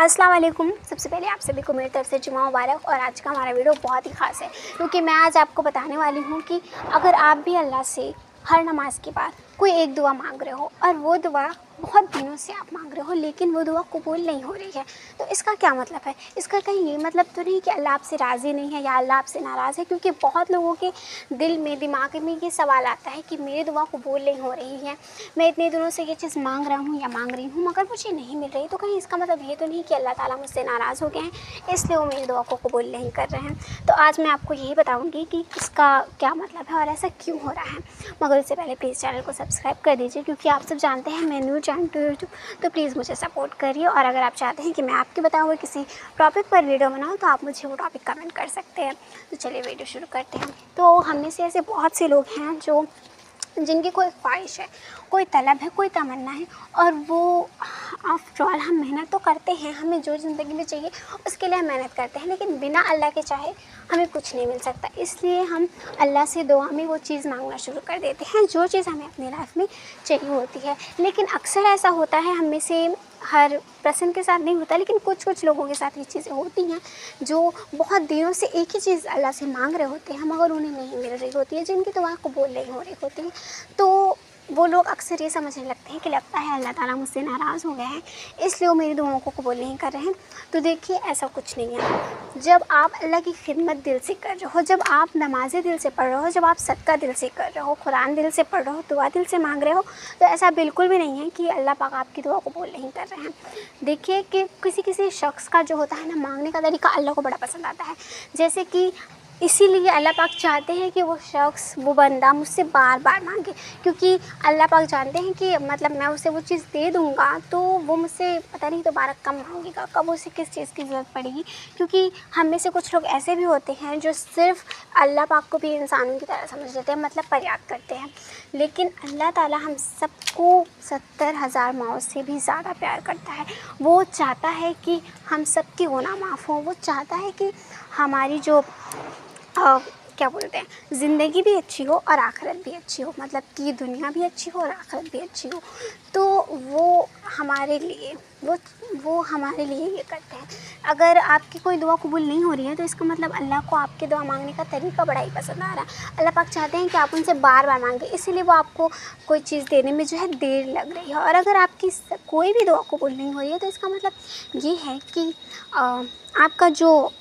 अस्सलाम वालेकुम। सबसे पहले आप सभी को मेरी तरफ से जुमा मुबारक। और आज का हमारा वीडियो बहुत ही ख़ास है क्योंकि मैं आज आपको बताने वाली हूँ कि अगर आप भी अल्लाह से हर नमाज के बाद कोई एक दुआ मांग रहे हो और वो दुआ बहुत दिनों से आप मांग रहे हो लेकिन वो दुआ कबूल नहीं हो रही है, तो इसका क्या मतलब है? इसका कहीं ये मतलब तो नहीं कि अल्लाह आपसे राज़ी नहीं है या अल्लाह आपसे नाराज़ है, क्योंकि बहुत लोगों के दिल में दिमाग में ये सवाल आता है कि मेरी दुआ कबूल नहीं हो रही है, मैं इतने दिनों से ये चीज़ मांग रहा हूँ या मांग रही हूँ मगर मुझे नहीं मिल रही। तो कहीं इसका मतलब ये तो नहीं कि अल्लाह ताला मुझसे नाराज़ हो गए हैं इसलिए वो मेरी दुआ को कबूल नहीं कर रहे हैं। तो आज मैं आपको यही बताऊँगी कि इसका क्या मतलब है और ऐसा क्यों हो रहा है। मगर उससे पहले प्लीज़ चैनल को सब्सक्राइब कर दीजिए क्योंकि आप सब जानते हैं मैं न्यू चैनल टू यूट्यूब, तो प्लीज़ मुझे सपोर्ट करिए। और अगर आप चाहते हैं कि मैं आपके बताए हुए किसी टॉपिक पर वीडियो बनाऊँ तो आप मुझे वो टॉपिक कमेंट कर सकते हैं। तो चलिए वीडियो शुरू करते हैं। तो हम में से ऐसे बहुत से लोग हैं जो जिनकी कोई ख्वाहिश है, कोई तलब है, कोई तमन्ना है और वो आफ्टर ऑल हम मेहनत तो करते हैं, हमें जो ज़िंदगी में चाहिए उसके लिए हम मेहनत करते हैं लेकिन बिना अल्लाह के चाहे हमें कुछ नहीं मिल सकता। इसलिए हम अल्लाह से दुआ में वो चीज़ मांगना शुरू कर देते हैं जो चीज़ हमें अपनी लाइफ में चाहिए होती है। लेकिन अक्सर ऐसा होता है, हम में से हर पर्सन के साथ नहीं होता लेकिन कुछ कुछ लोगों के साथ ये चीज़ें होती हैं जो बहुत दिनों से एक ही चीज़ अल्लाह से मांग रहे होते हैं मगर उन्हें नहीं मिल रही होती है, जिनकी दुआ कबूल नहीं हो रही होती है। तो वो लोग अक्सर ये समझने लगते हैं कि लगता है अल्लाह ताला मुझसे नाराज़ हो गए हैं इसलिए वो मेरी दुआओं को कबूल नहीं कर रहे हैं। तो देखिए ऐसा कुछ नहीं है। जब आप अल्लाह की खिदमत दिल से कर रहे हो, जब आप नमाज़ें दिल से पढ़ रहे हो, जब आप सदका दिल से कर रहे हो, कुरान दिल से पढ़ रहे हो, दुआ दिल से मांग रहे हो, तो ऐसा बिल्कुल भी नहीं है कि अल्लाह पाक आपकी दुआ कबूल नहीं कर रहे हैं। देखिए कि किसी किसी शख्स का जो होता है ना मांगने का तरीका अल्लाह को बड़ा पसंद आता है, जैसे कि इसीलिए अल्लाह पाक चाहते हैं कि वो शख्स, वो बंदा मुझसे बार बार मांगे, क्योंकि अल्लाह पाक जानते हैं कि मतलब मैं उसे वो चीज़ दे दूँगा तो वो मुझसे पता नहीं दोबारा कब मांगेगा, कब उसे किस चीज़ की ज़रूरत पड़ेगी। क्योंकि हम में से कुछ लोग ऐसे भी होते हैं जो सिर्फ़ अल्लाह पाक को भी इंसानों की तरह समझ लेते हैं, मतलब फरियाद करते हैं, लेकिन अल्लाह ताला हम सबको 70,000 माओं से भी ज़्यादा प्यार करता है। वो चाहता है कि हम सब की गुनाह माफ़ हों, वो चाहता है कि हमारी जो क्या बोलते हैं ज़िंदगी भी अच्छी हो और आखिरत भी अच्छी हो, मतलब कि दुनिया भी अच्छी हो और आखिरत भी अच्छी हो। तो वो हमारे लिए वो हमारे लिए ये करते हैं। अगर आपकी कोई दुआ कबूल नहीं हो रही है तो इसका मतलब अल्लाह को आपकी दुआ मांगने का तरीका बड़ा ही पसंद आ रहा है। अल्लाह पाक चाहते हैं कि आप उनसे बार बार मांगें, इसीलिए वो आपको कोई चीज़ देने में जो है देर लग रही है। और अगर आपकी कोई भी दुआ कबूल नहीं हो रही है तो इसका मतलब ये है कि आपका जो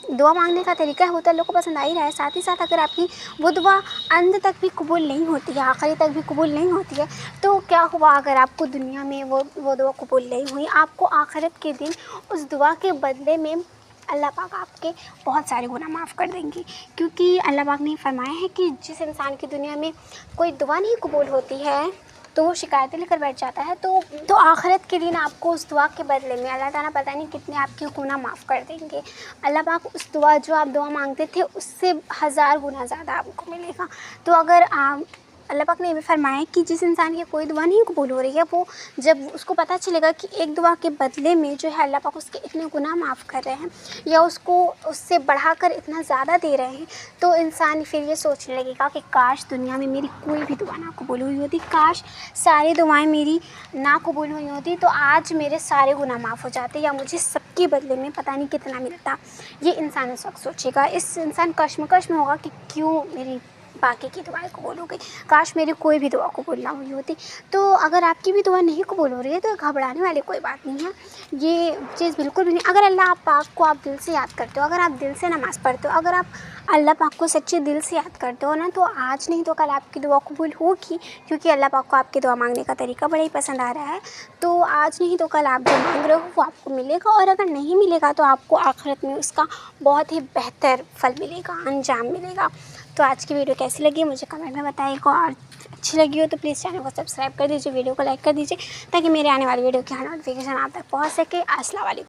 दुआ मांगने का तरीका है वो तो अल्लाह को पसंद आ ही रहा है। साथ ही साथ अगर आपकी वो दुआ अंत तक भी कबूल नहीं होती है, आखिरी तक भी कबूल नहीं होती है, तो क्या हुआ अगर आपको दुनिया में वो दुआ कबूल नहीं हुई, आपको आखिरत के दिन उस दुआ के बदले में अल्लाह पाक आपके बहुत सारे गुनाह माफ़ कर देंगे। क्योंकि अल्लाह पाक ने फरमाया है कि जिस इंसान की दुनिया में कोई दुआ नहीं कबूल होती है तो वो शिकायतें लेकर बैठ जाता है, तो आखिरत के दिन आपको उस दुआ के बदले में अल्लाह ताला पता नहीं कितने आपके गुनाह माफ़ कर देंगे। अल्लाह पाक उस दुआ जो आप दुआ मांगते थे उससे 1000 गुना ज़्यादा आपको मिलेगा। तो अगर आप अल्लाह पाक ने ये भी फरमाया कि जिस इंसान की कोई दुआ नहीं कबूल हो रही है, वो जब उसको पता चलेगा कि एक दुआ के बदले में जो है अल्लाह पाक उसके इतने गुनाह माफ़ कर रहे हैं या उसको उससे बढ़ाकर इतना ज़्यादा दे रहे हैं, तो इंसान फिर ये सोचने लगेगा कि काश दुनिया में मेरी कोई भी दुआ ना कबूल हुई होती, काश सारी दुआएं मेरी ना कबूल हुई होती तो आज मेरे सारे गुनाह माफ़ हो जाते या मुझे सबके बदले में पता नहीं कितना मिलता। ये इंसान उस वक्त सोचेगा। इस इंसान कश्मकश में होगा कि क्यों मेरी बाकी की दुआएं कबूल हो गई, काश मेरी कोई भी दुआ कबूल ना हुई होती। तो अगर आपकी भी दुआ नहीं कबूल हो रही है तो घबराने वाली कोई बात नहीं है, ये चीज़ बिल्कुल भी नहीं। अगर अल्लाह पाक को आप दिल से याद करते हो, अगर आप दिल से नमाज़ पढ़ते हो, अगर आप अल्लाह पाक को सच्चे दिल से याद करते हो ना, तो आज नहीं तो कल आपकी दुआ कबूल होगी, क्योंकि अल्लाह पाक को आपकी दुआ मांगने का तरीका बड़ा ही पसंद आ रहा है। तो आज नहीं तो कल आप जो मांग रहे हो वो आपको मिलेगा, और अगर नहीं मिलेगा तो आपको आखिरत में उसका बहुत ही बेहतर फल मिलेगा, अंजाम मिलेगा। तो आज की वीडियो कैसी लगी मुझे कमेंट में बताइएगा, और अच्छी लगी हो तो प्लीज़ चैनल को सब्सक्राइब कर दीजिए, वीडियो को लाइक कर दीजिए ताकि मेरे आने वाली वीडियो की नोटिफिकेशन आप तक पहुंच सके। अस्सलाम वालेकुम।